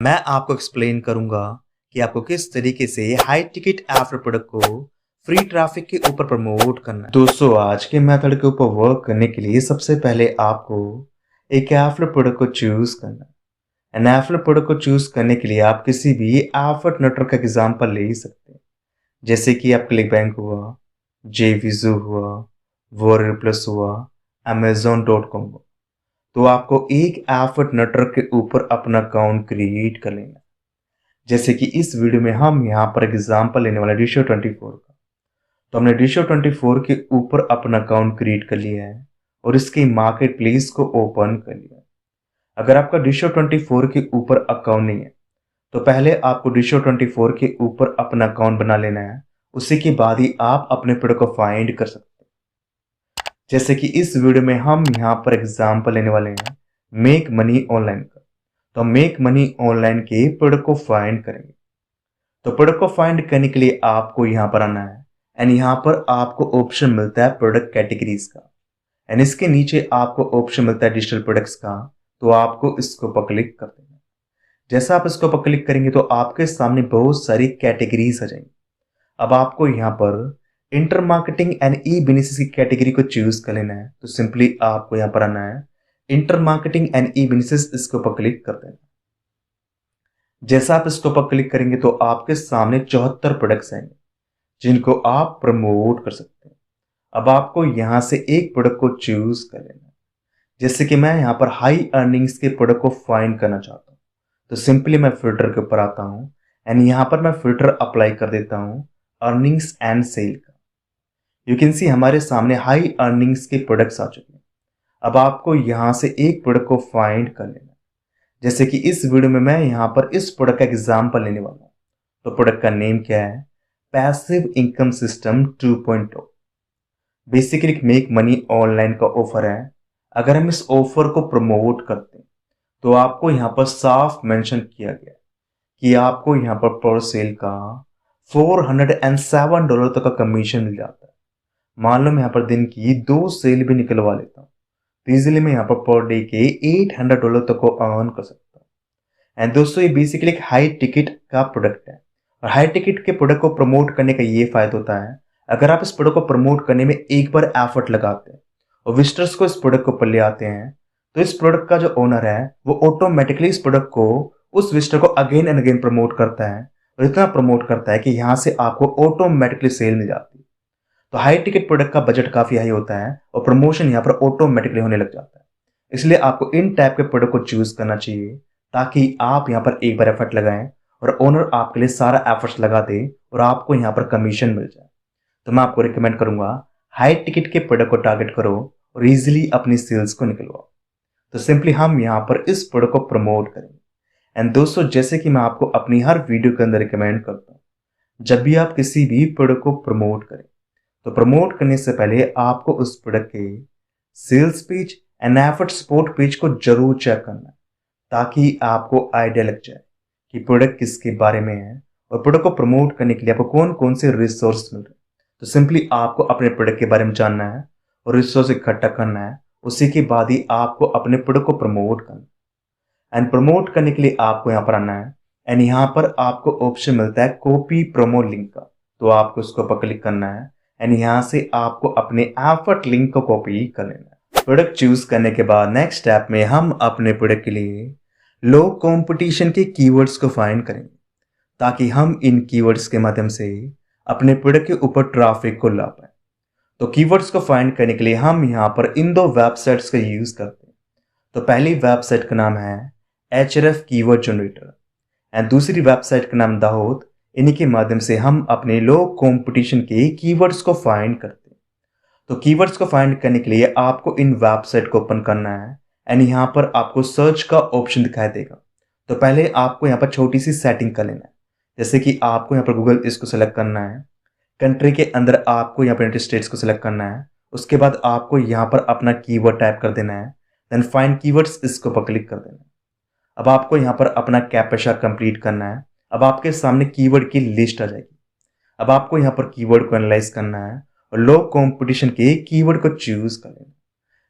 मैं आपको एक्सप्लेन करूंगा कि आपको किस तरीके से हाई टिकट एफर प्रोडक्ट को फ्री ट्रैफिक के ऊपर प्रमोट करना है। दोस्तों, आज के मेथड के ऊपर वर्क करने के लिए सबसे पहले आपको एक एफर प्रोडक्ट को चूज करना है। एन एफर प्रोडक्ट को चूज करने के लिए आप किसी भी एफर्ट नेटवर्क का एग्जांपल ले सकते हैं, जैसे कि आप क्लिक बैंक हुआ, जेविजो हुआ, वॉरियर प्लस हुआ, Amazon.com हुआ। तो आपको एक एफर्ट नेटवर्क के ऊपर अपना अकाउंट क्रिएट कर लेना है। जैसे कि इस वीडियो में हम यहाँ पर एग्जांपल लेने वाले Disho24 का। तो हमने Disho24 के ऊपर अपना अकाउंट क्रिएट कर लिया है और इसके मार्केट प्लेस को ओपन कर लिया है। अगर आपका Disho24 के ऊपर अकाउंट नहीं है तो पहले आपको Disho24 के ऊपर अपना अकाउंट बना लेना है। उसी के बाद ही आप अपने प्रोडक्ट को फाइंड कर सकते हैं। जैसे कि इस वीडियो में हम यहाँ पर एग्जांपल लेने वाले हैं मेक मनी ऑनलाइन का। तो मेक मनी ऑनलाइन के प्रोडक्ट को फाइंड करेंगे। तो प्रोडक्ट को फाइंड करने के लिए आपको यहाँ पर आना है एंड यहाँ पर आपको ऑप्शन मिलता है प्रोडक्ट कैटेगरीज का एंड इसके नीचे आपको ऑप्शन मिलता है डिजिटल प्रोडक्ट्स का। तो आपको इसको पर क्लिक कर देना है। जैसा आप इसको पर क्लिक करेंगे तो आपके सामने बहुत सारी कैटेगरीज आ जाएंगी। अब आपको यहाँ पर inter marketing and E business की कैटेगरी को चूज कर लेना है। तो सिंपली आपको यहाँ पर आना है inter marketing and E business, इसके ऊपर क्लिक कर देना। जैसा आप इसके ऊपर क्लिक करेंगे तो आपके सामने 74 प्रोडक्ट्स आएंगे जिनको आप प्रमोट कर सकते हैं। अब आपको यहां से एक प्रोडक्ट को चूज कर लेना है। जैसे कि मैं यहां पर हाई अर्निंग्स के प्रोडक्ट को फाइंड करना चाहता हूं, तो सिंपली मैं फिल्टर के ऊपर आता हूं एंड यहां पर मैं फिल्टर अप्लाई कर देता हूं अर्निंग्स एंड सेल का। यू कैन सी हमारे सामने हाई अर्निंग्स के प्रोडक्ट्स आ चुके हैं। अब आपको यहां से एक प्रोडक्ट को फाइंड कर लेना है। जैसे कि इस वीडियो में मैं यहां पर इस प्रोडक्ट का एग्जांपल लेने वाला हूं। तो प्रोडक्ट का नेम क्या है? Passive income system 2.0। बेसिकली एक मेक मनी ऑनलाइन का ऑफर है। अगर हम इस ऑफर को प्रमोट करते हैं तो आपको यहां पर साफ मेंशन किया गया है कि आपको यहां पर सेल का $407 तक का कमीशन मिल जाता है। मान लो मैं यहां पर दिन की 2 सेल भी निकलवा लेता हूं तो इजिली मैं यहां पर डे के $800 तक को अर्न कर सकता हूं। एंड दोस्तों, ये बेसिकली एक हाई टिकट का प्रोडक्ट है और हाई टिकट के प्रोडक्ट को प्रमोट करने का ये फायदा होता है, अगर आप इस प्रोडक्ट को प्रमोट करने में एक बार एफर्ट लगाते हैं और विजिटर्स को इस प्रोडक्ट को ऊपर ले आते हैं तो इस प्रोडक्ट का जो ओनर है वो ऑटोमेटिकली इस प्रोडक्ट को उस विजिटर को अगेन एंड अगेन प्रमोट करता है और इतना प्रमोट करता है कि यहां से आपको ऑटोमेटिकली सेल मिल जाती है। तो हाई टिकट प्रोडक्ट का बजट काफी हाई होता है और प्रमोशन यहाँ पर ऑटोमेटिकली होने लग जाता है। इसलिए आपको इन टाइप के प्रोडक्ट को चूज करना चाहिए ताकि आप यहाँ पर एक बार एफर्ट लगाएं और ओनर आपके लिए सारा एफर्ट्स लगा दे और आपको यहाँ पर कमीशन मिल जाए। तो मैं आपको रिकमेंड करूंगा हाई टिकट के प्रोडक्ट को टारगेट करो और इजिली अपनी सेल्स को निकलवाओ। तो सिंपली हम यहाँ पर इस प्रोडक्ट को प्रमोट करेंगे। एंड दोस्तों, जैसे कि मैं आपको अपनी हर वीडियो के अंदर रिकमेंड करता हूँ, जब भी आप किसी भी प्रोडक्ट को प्रमोट करें तो प्रमोट करने से पहले आपको उस प्रोडक्ट के sales page and effort support page को जरूर चेक करना है ताकि आपको आइडिया लग जाए कि प्रोडक्ट किसके बारे में है और प्रोडक्ट को प्रमोट करने के लिए आपको कौन कौन से रिसोर्स मिल रहे हैं। तो सिंपली आपको अपने प्रोडक्ट के बारे में जानना है और रिसोर्स इकट्ठा करना है। उसी के बाद ही आपको अपने प्रोडक्ट को प्रमोट करना है। एंड प्रमोट करने के लिए आपको यहाँ पर आना है एंड यहाँ पर आपको ऑप्शन मिलता है कॉपी प्रोमो लिंक का। तो आपको उसके ऊपर क्लिक करना है एंड यहाँ से आपको अपने एफर्ट लिंक को कॉपी कर लेना है। प्रोडक्ट चूज करने के बाद नेक्स्ट स्टेप में हम अपने प्रोडक्ट के लिए लो कंपटीशन के कीवर्ड्स को फाइंड करेंगे ताकि हम इन कीवर्ड्स के माध्यम से अपने प्रोडक्ट के ऊपर ट्रैफिक को ला पाए। तो कीवर्ड्स को फाइंड करने के लिए हम यहाँ पर इन 2 वेबसाइट्स का यूज करते हैं। तो पहली वेबसाइट का नाम है Href कीवर्ड जनरेटर एंड दूसरी वेबसाइट का नाम दाहोद। इन्हीं के माध्यम से हम अपने लो कंपटीशन के कीवर्ड्स को फाइंड करते हैं। तो कीवर्ड्स को फाइंड करने के लिए आपको इन वेबसाइट को ओपन करना है एंड यहाँ पर आपको सर्च का ऑप्शन दिखाई देगा। तो पहले आपको यहाँ पर छोटी सी सेटिंग कर लेना है। जैसे कि आपको यहाँ पर गूगल इसको सेलेक्ट करना है, कंट्री के अंदर आपको यहाँ पर यूनाइटेड स्टेट्स को सिलेक्ट करना है। उसके बाद आपको यहाँ पर अपना कीवर्ड टाइप कर देना है, देन फाइंड कीवर्ड्स इसके ऊपर क्लिक कर देना है। अब आपको यहाँ पर अपना कैप्चा कंप्लीट करना है। अब आपके सामने कीवर्ड की लिस्ट आ जाएगी। अब आपको यहाँ पर कीवर्ड को एनालाइज करना है और लो कंपटीशन के कीवर्ड को चूज कर लेना।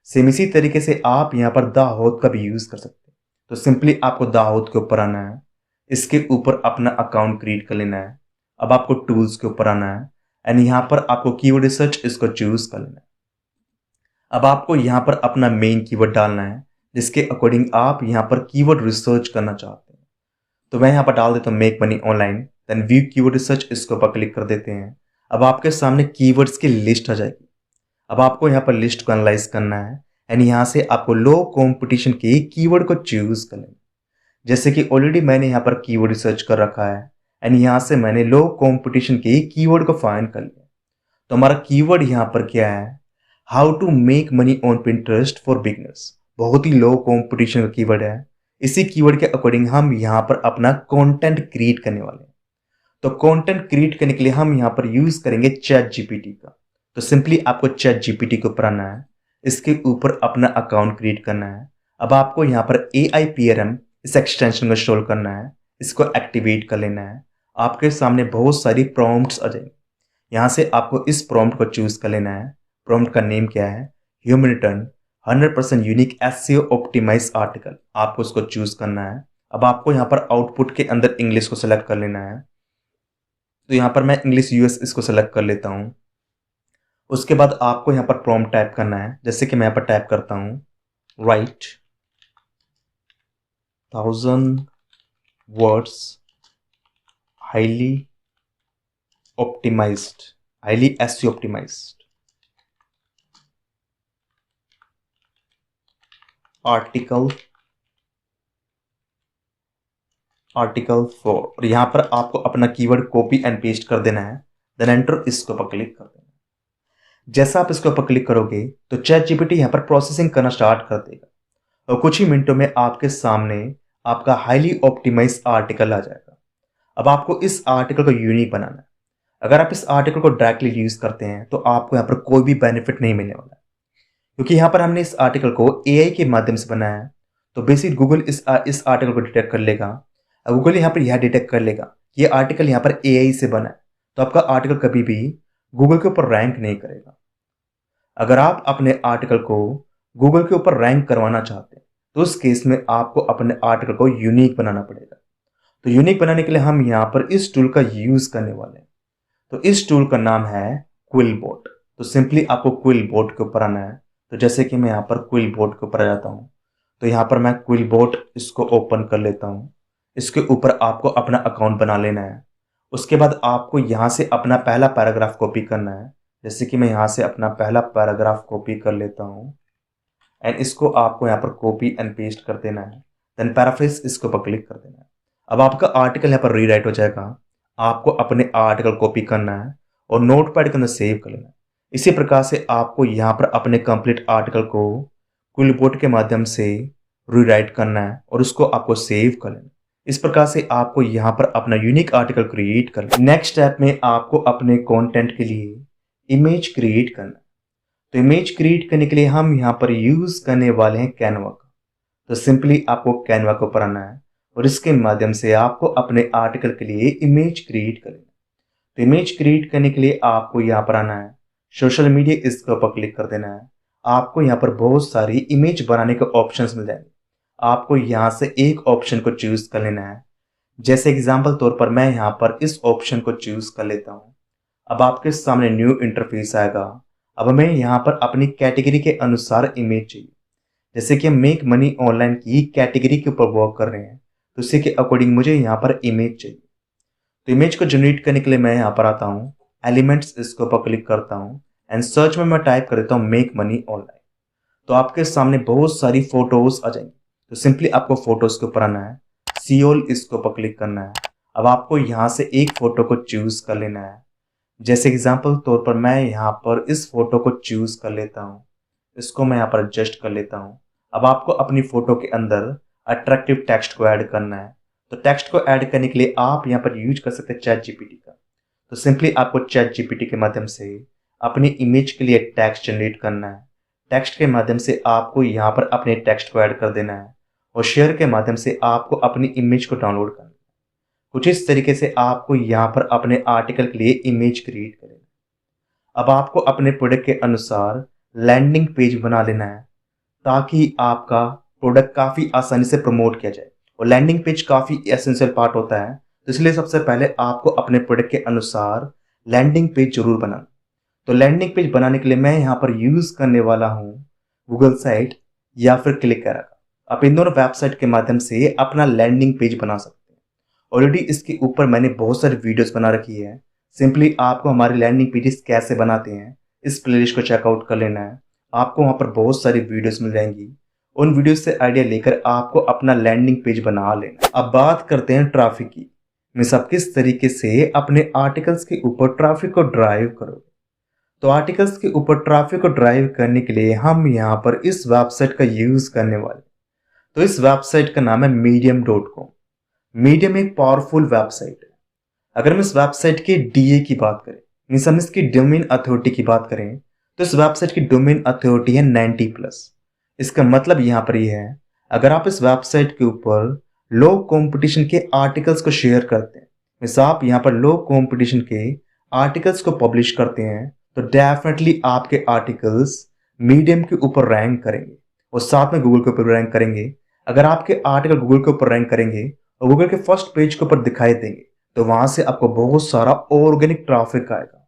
सेम इसी तरीके से आप यहाँ पर दाहोद का भी यूज कर सकते हैं। तो सिंपली आपको दाहोद के ऊपर आना है इसके ऊपर अपना अकाउंट क्रिएट कर लेना है। अब आपको टूल्स के ऊपर आना है एंड यहाँ पर आपको कीवर्ड रिसर्च इसको चूज कर लेना है। अब आपको यहाँ पर अपना मेन कीवर्ड डालना है जिसके अकॉर्डिंग आप यहाँ पर कीवर्ड रिसर्च करना चाहते हैं। तो मैं यहाँ पर डाल देता हूँ make money online, then view keyword research, इसके ऊपर क्लिक कर देते हैं। अब आपके सामने कीवर्ड्स की लिस्ट आ जाएगी। अब आपको यहाँ पर लिस्ट को एनालाइज करना है एंड यहाँ से आपको लो कॉम्पिटिशन के कीवर्ड को चूज कर लेना। जैसे कि ऑलरेडी मैंने यहाँ पर कीवर्ड रिसर्च कर रखा है एंड यहाँ से मैंने लो कॉम्पिटिशन के कीवर्ड को फाइंड कर लिया। तो हमारा कीवर्ड यहाँ पर क्या है, how to make money on Pinterest for beginners. बहुत ही लो कॉम्पिटिशन का कीवर्ड है। इसी कीवर्ड के अकॉर्डिंग हम यहाँ पर अपना कंटेंट क्रिएट करने वाले हैं। तो कंटेंट क्रिएट करने के लिए हम यहाँ पर यूज करेंगे चैट जीपीटी का। तो सिंपली आपको चैट जीपीटी के ऊपर आना है, इसके ऊपर अपना अकाउंट क्रिएट करना है। अब आपको यहाँ पर AIPRM इस एक्सटेंशन को इंस्टॉल करना है, इसको एक्टिवेट कर लेना है। आपके सामने बहुत सारी प्रॉम्प्ट्स आ जाएंगी। यहाँ से आपको इस प्रॉम्प्ट को चूज कर लेना है। प्रॉम्प्ट का नेम क्या है, human written 100% unique SEO optimise article, आपको उसको चूज करना है। अब आपको यहाँ पर आउटपुट के अंदर इंग्लिश को सेलेक्ट कर लेना है। तो यहाँ पर मैं इंग्लिश US इसको सेलेक्ट कर लेता हूँ। उसके बाद आपको यहाँ पर प्रॉम्प्ट टाइप करना है, जैसे कि मैं यहाँ पर टाइप करता हूँ write 1000 words highly optimised, highly SEO optimised article 4। और यहाँ पर आपको अपना कीवर्ड कॉपी एंड पेस्ट कर देना है, देन एंटर, इसके ऊपर क्लिक कर देना है। जैसा आप इसके ऊपर क्लिक करोगे तो चैट जीपीटी यहाँ पर प्रोसेसिंग करना स्टार्ट कर देगा और कुछ ही मिनटों में आपके सामने आपका हाईली ऑप्टिमाइज आर्टिकल आ जाएगा। अब आपको इस आर्टिकल को यूनिक बनाना है। अगर आप इस आर्टिकल को डायरेक्टली यूज करते हैं तो आपको यहाँ पर कोई भी बेनिफिट नहीं मिलने वाला है, क्योंकि यहाँ पर हमने इस आर्टिकल को AI के माध्यम से बनाया है। तो बेसिक गूगल इस आर्टिकल को डिटेक्ट कर लेगा। गूगल यहाँ पर यह डिटेक्ट कर लेगा कि ये आर्टिकल यहाँ पर AI से बना है, तो आपका आर्टिकल कभी भी गूगल के ऊपर रैंक नहीं करेगा। अगर आप अपने आर्टिकल को गूगल के ऊपर रैंक करवाना चाहते हैं तो उस केस में आपको अपने आर्टिकल को यूनिक बनाना पड़ेगा। तो यूनिक बनाने के लिए हम यहाँ पर इस टूल का यूज करने वाले हैं। तो इस टूल का नाम है क्विलबोट। तो सिंपली आपको क्विलबोट के ऊपर आना है। तो जैसे कि मैं यहाँ पर क्विलबोट के ऊपर आ जाता हूँ, तो यहाँ पर मैं क्विलबोट इसको ओपन कर लेता हूँ। इसके ऊपर आपको अपना अकाउंट बना लेना है। उसके बाद आपको यहाँ से अपना पहला पैराग्राफ कॉपी करना है। जैसे कि मैं यहाँ से अपना पहला पैराग्राफ कॉपी कर लेता हूँ एंड इसको आपको यहाँ पर कॉपी एंड पेस्ट कर देना है, देन पैराफ्रेज इसके ऊपर क्लिक कर देना है। अब आपका आर्टिकल यहाँ पर रीराइट हो जाएगा। आपको अपने आर्टिकल कॉपी करना है और नोटपैड के अंदर सेव कर लेना है। इसी प्रकार से आपको यहाँ पर अपने कंप्लीट आर्टिकल को क्विलबोट के माध्यम से रीराइट करना है और उसको आपको सेव कर लेना। इस प्रकार से आपको यहाँ पर अपना यूनिक आर्टिकल क्रिएट करना। नेक्स्ट स्टेप में आपको अपने कंटेंट के लिए इमेज क्रिएट करना। तो इमेज क्रिएट करने के लिए हम यहाँ पर यूज करने वाले हैं कैनवा का। तो सिंपली आपको कैनवा के ऊपर आना है और इसके माध्यम से आपको अपने आर्टिकल के लिए इमेज क्रिएट करना। तो इमेज क्रिएट करने के लिए आपको यहाँ पर आना है, सोशल मीडिया, इसके ऊपर क्लिक कर देना है। आपको यहाँ पर बहुत सारी इमेज बनाने के ऑप्शंस मिल जाएंगे। आपको यहाँ से एक ऑप्शन को चूज कर लेना है। जैसे एग्जाम्पल तौर पर मैं यहाँ पर इस ऑप्शन को चूज कर लेता हूँ। अब आपके सामने न्यू इंटरफेस आएगा। अब हमें यहाँ पर अपनी कैटेगरी के अनुसार इमेज चाहिए। जैसे कि हम मेक मनी ऑनलाइन की कैटेगरी के ऊपर वर्क कर रहे हैं, तो उसी के अकॉर्डिंग मुझे यहाँ पर इमेज चाहिए। तो इमेज को जनरेट करने के लिए मैं यहाँ पर आता हूँ, एलिमेंट्स, इसके ऊपर क्लिक करता हूँ एंड सर्च में मैं टाइप कर देता हूँ मेक मनी ऑनलाइन। तो आपके सामने बहुत सारी फोटोज आ जाएंगी। तो सिंपली आपको फोटोज के ऊपर आना है, सीओल, इसके ऊपर क्लिक करना है। अब आपको यहाँ से एक फोटो को चूज कर लेना है। जैसे एग्जाम्पल तौर पर मैं यहाँ पर इस फोटो को चूज कर लेता हूँ, इसको मैं यहाँ पर एडजस्ट कर लेता हूँ। अब आपको अपनी फोटो के अंदर अट्रैक्टिव टेक्स्ट को ऐड करना है। तो टेक्स्ट को ऐड करने के लिए आप यहाँ पर यूज कर सकते हैं चैट जीपीटी का। तो सिंपली आपको चैट जीपीटी के माध्यम से अपनी इमेज के लिए टेक्स्ट जनरेट करना है। टेक्स्ट के माध्यम से आपको यहाँ पर अपने टेक्स्ट को ऐड कर देना है और शेयर के माध्यम से आपको अपनी इमेज को डाउनलोड करना है। कुछ इस तरीके से आपको यहाँ पर अपने आर्टिकल के लिए इमेज क्रिएट करेगा। अब आपको अपने प्रोडक्ट के अनुसार लैंडिंग पेज बना लेना है ताकि आपका प्रोडक्ट काफी आसानी से प्रमोट किया जाए और लैंडिंग पेज काफ़ी एसेंशियल पार्ट होता है, तो इसलिए सबसे पहले आपको अपने प्रोडक्ट के अनुसार लैंडिंग पेज जरूर बनाना। तो लैंडिंग पेज बनाने के लिए मैं यहाँ पर यूज़ करने वाला हूँ गूगल साइट या फिर क्लिकरा का। आप इन दोनों वेबसाइट के माध्यम से अपना लैंडिंग पेज बना सकते हैं। ऑलरेडी इसके ऊपर मैंने बहुत सारी वीडियोस बना रखी है। सिंपली आपको हमारी लैंडिंग पेजेस कैसे बनाते हैं इस प्लेलिस्ट को चेकआउट कर लेना है। आपको वहाँ पर बहुत सारी वीडियोस मिल जाएंगी। उन वीडियोस से आइडिया लेकर आपको अपना लैंडिंग पेज बना लेना। अब बात करते हैं ट्रैफिक की। मीन्स आप किस तरीके से अपने आर्टिकल्स के ऊपर ट्रैफिक को ड्राइव करोगे। तो आर्टिकल्स के ऊपर ट्रैफिक को ड्राइव करने के लिए हम यहाँ पर इस वेबसाइट का यूज करने वाले। तो इस वेबसाइट का नाम है medium.com। मीडियम एक पावरफुल वेबसाइट है। अगर हम इस वेबसाइट के डीए की बात करें, मीन्स हम इसकी डोमेन अथॉरिटी की बात करें, तो इस वेबसाइट की डोमेन अथॉरिटी है 90+। इसका मतलब यहाँ पर यह है, अगर आप इस वेबसाइट के ऊपर लो कंपटीशन के आर्टिकल्स को शेयर करते हैं, मीन्स आप यहाँ पर लो कंपटीशन के आर्टिकल्स को पब्लिश करते हैं, तो डेफिनेटली आपके आर्टिकल्स मीडियम के ऊपर रैंक करेंगे और साथ में गूगल के ऊपर रैंक करेंगे। अगर आपके आर्टिकल गूगल के ऊपर रैंक करेंगे और गूगल के फर्स्ट पेज के ऊपर दिखाई देंगे, तो वहां से आपको बहुत सारा ऑर्गेनिक ट्रैफिक आएगा।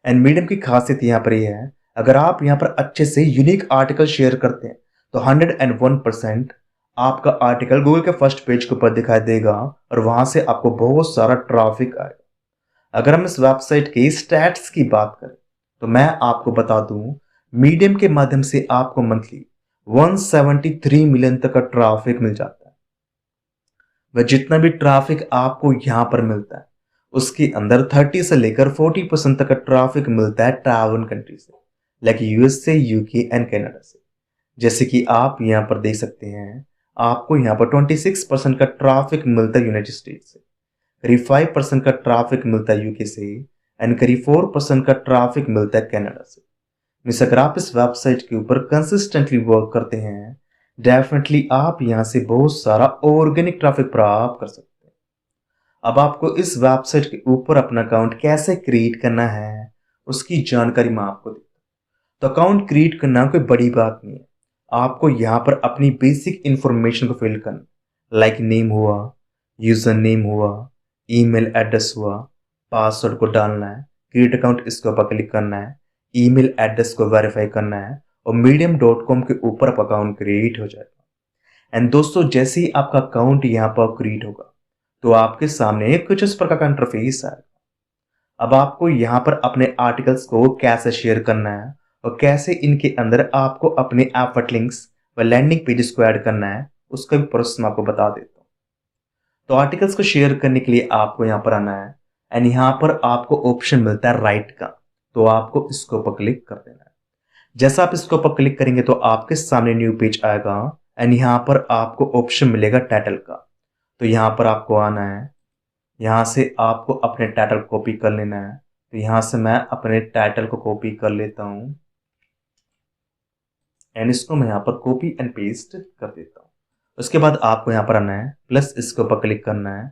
एंड मीडियम की खासियत यहाँ पर यह है, अगर आप यहाँ पर अच्छे से यूनिक आर्टिकल शेयर करते हैं, तो 101% आपका आर्टिकल गूगल के फर्स्ट पेज के ऊपर दिखाई देगा और वहां से आपको बहुत सारा ट्रैफिक आएगा। अगर हम इस वेबसाइट के स्टैट्स की बात करें, तो मैं आपको बता दूं, मीडियम के माध्यम से आपको मंथली 173 मिलियन तक का ट्रैफिक मिल जाता है। वह जितना भी ट्रैफिक आपको यहां पर मिलता है, उसके अंदर 30 से लेकर 40% तक का ट्रैफिक मिलता है ट्रैवल कंट्री से, लाइक यूएस से, यूके एंड कनाडा से। जैसे कि आप यहां पर देख सकते हैं, आपको यहां पर 26% का ट्रैफिक मिलता है यूनाइटेड स्टेट से, करीब 5% का ट्रैफिक मिलता है यूके से एंड करीब 4% का ट्रैफिक मिलता है कनाडा से। मिस अगर आप इस वेबसाइट के ऊपर कंसिस्टेंटली वर्क करते हैं, डेफिनेटली आप यहां से बहुत सारा ऑर्गेनिक ट्रैफिक प्राप्त कर सकते हैं। अब आपको इस वेबसाइट के ऊपर अपना अकाउंट कैसे क्रिएट करना है, उसकी जानकारी मैं आपको देता हूं। तो अकाउंट क्रिएट करना कोई बड़ी बात नहीं है। आपको यहां पर अपनी बेसिक इंफॉर्मेशन को फिल करना, लाइक नेम हुआ, यूजर नेम हुआ, ईमेल एड्रेस हुआ, पासवर्ड को डालना है, क्रिएट अकाउंट इसके ऊपर क्लिक करना है, ईमेल एड्रेस को वेरीफाई करना है और medium.com के ऊपर आपका अकाउंट क्रिएट हो जाएगा। एंड दोस्तों, जैसे ही आपका अकाउंट यहाँ पर क्रिएट होगा, तो आपके सामने कुछ इस प्रकार का इंटरफेस आएगा। अब आपको यहाँ पर अपने आर्टिकल्स को कैसे शेयर करना है और कैसे इनके अंदर आपको अपने एफर्ट लिंक्स व लैंडिंग पेजेस को ऐड करना है, उसका भी प्रोसेस मैं आपको बता देता हूँ। तो आर्टिकल्स को शेयर करने के लिए आपको यहाँ पर आना है एंड यहाँ पर आपको ऑप्शन मिलता है राइट का, तो आपको इसके ऊपर क्लिक कर देना है। जैसा आप इसके ऊपर क्लिक करेंगे तो आपके सामने न्यू पेज आएगा एंड यहाँ पर आपको ऑप्शन मिलेगा टाइटल का। तो यहाँ पर आपको आना है, यहाँ से आपको अपने टाइटल कॉपी कर लेना है। तो यहाँ से मैं अपने टाइटल को कॉपी कर लेता हूँ एंड इसको मैं यहाँ पर कॉपी एंड पेस्ट कर देता हूँ। उसके बाद आपको यहाँ पर आना है, प्लस इसके ऊपर क्लिक करना है।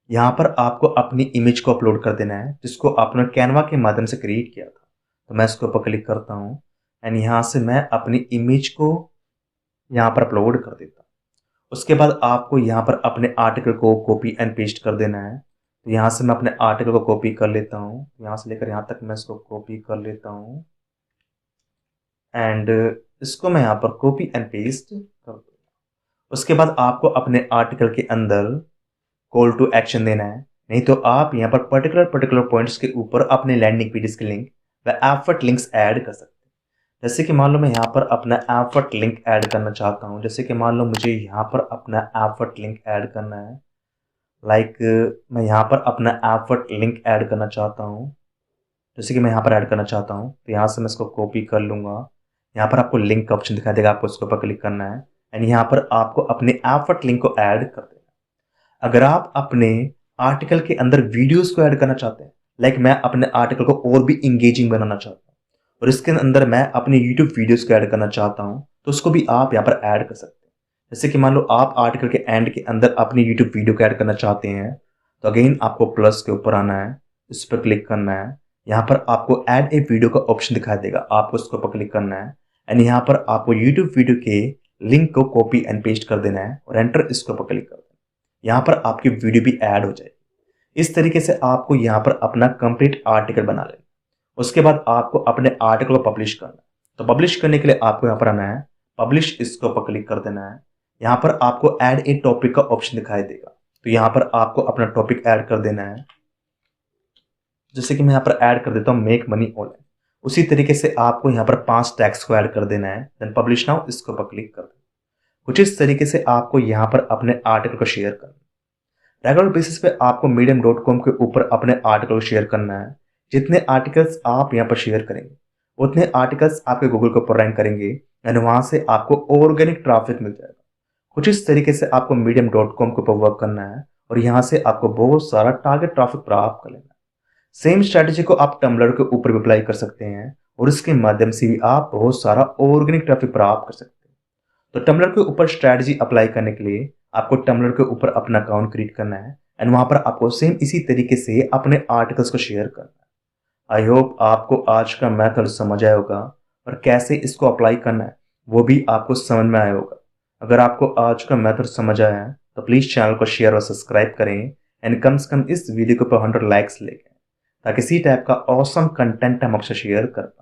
यहाँ पर आपको अपनी इमेज को अपलोड कर देना है, जिसको आपने कैनवा के माध्यम से क्रिएट किया था। तो मैं इसके ऊपर क्लिक करता हूँ एंड यहाँ से मैं अपनी इमेज को यहाँ पर अपलोड कर देता हूँ। उसके बाद आपको यहाँ पर अपने आर्टिकल को कॉपी एंड पेस्ट कर देना है। तो यहाँ से मैं अपने आर्टिकल को कॉपी कर लेता हूँ, यहाँ से लेकर यहाँ तक मैं इसको कॉपी कर लेता हूँ एंड इसको मैं यहाँ पर कॉपी एंड पेस्ट कर दूँगा। उसके बाद आपको अपने आर्टिकल के अंदर कॉल टू एक्शन देना है, नहीं तो आप यहाँ पर पर्टिकुलर पॉइंट्स के ऊपर अपने लैंडिंग पेजेस के लिंक व एफर्ट लिंक्स ऐड कर सकते हैं। जैसे कि मान लो मैं यहाँ पर अपना एफर्ट लिंक ऐड करना चाहता हूँ, जैसे कि मान लो मुझे यहाँ पर अपना एफर्ट लिंक ऐड करना है, लाइक मैं यहाँ पर अपना एफर्ट लिंक ऐड करना चाहता हूँ, जैसे कि मैं यहाँ पर ऐड करना चाहता हूँ। तो यहाँ से मैं इसको कॉपी कर लूँगा। यहाँ पर आपको लिंक का ऑप्शन दिखाई देगा, आपको इसके ऊपर क्लिक करना है एंड यहाँ पर आपको अपने एफर्ट लिंक को ऐड कर देना। अगर आप अपने आर्टिकल के अंदर वीडियोस को ऐड करना चाहते हैं, लाइक मैं अपने आर्टिकल को और भी इंगेजिंग बनाना चाहता हूँ और इसके अंदर मैं अपने यूट्यूब वीडियोस को ऐड करना चाहता हूँ, तो उसको भी आप यहाँ पर ऐड कर सकते हैं। जैसे कि मान लो आप आर्टिकल के एंड के अंदर अपनी यूट्यूब वीडियो को ऐड करना चाहते हैं, तो अगेन आपको प्लस के ऊपर आना है, इस पर क्लिक करना है। यहाँ पर आपको ऐड ए वीडियो का ऑप्शन दिखाई देगा, आपको इसके ऊपर क्लिक करना है एंड यहाँ पर आपको यूट्यूब वीडियो के लिंक को कॉपी एंड पेस्ट कर देना है और एंटर इसके ऊपर क्लिक कर देना है। यहाँ पर आपकी वीडियो भी ऐड हो जाएगी। इस तरीके से आपको यहाँ पर अपना कंप्लीट आर्टिकल बना लेना। उसके बाद आपको अपने आर्टिकल को पब्लिश करना है। तो पब्लिश करने के लिए आपको यहाँ पर आना है, पब्लिश इसके ऊपर क्लिक कर देना है। यहाँ पर आपको ऐड ए टॉपिक का ऑप्शन दिखाई देगा, तो यहाँ पर आपको अपना टॉपिक ऐड कर देना है। जैसे कि मैं यहाँ पर ऐड कर देता हूँ मेक मनी ऑनलाइन। उसी तरीके से आपको यहाँ पर 5 टैग्स को ऐड कर देना है, देन पब्लिश नाउ इसके ऊपर क्लिक कर देना। कुछ इस तरीके से आपको यहाँ पर अपने आर्टिकल को शेयर करना है। रेगुलर बेसिस पे आपको medium.com के ऊपर अपने आर्टिकल को शेयर करना है। जितने आर्टिकल्स आप यहाँ पर शेयर करेंगे उतने आर्टिकल्स आपके गूगल के ऊपर रैंक करेंगे एंड वहां से आपको ऑर्गेनिक ट्रैफिक मिल जाएगा। कुछ इस तरीके से आपको medium.com के ऊपर वर्क करना है और यहाँ से आपको बहुत सारा टारगेट ट्रैफिक प्राप्त कर लेना है। सेम स्ट्रेटेजी को आप टम्बलर के ऊपर भी अप्लाई कर सकते हैं और इसके माध्यम से भी आप बहुत सारा ऑर्गेनिक ट्रैफिक प्राप्त कर सकते हैं। तो टम्बलर के ऊपर स्ट्रेटेजी अप्लाई करने के लिए आपको टम्बलर के ऊपर अपना अकाउंट क्रिएट करना है एंड वहां पर आपको सेम इसी तरीके से अपने आर्टिकल्स को शेयर करना है। आई होप आपको आज का मेथड समझ आया होगा और कैसे इसको अप्लाई करना है वो भी आपको समझ में आया होगा। अगर आपको आज का मेथड समझ आया है तो प्लीज चैनल को शेयर और सब्सक्राइब करें एंड कम से कम इस वीडियो के ऊपर 100 लाइक्स लेंगे ताकि इसी टाइप का ऑसम कंटेंट हम आपसे शेयर कर पाए।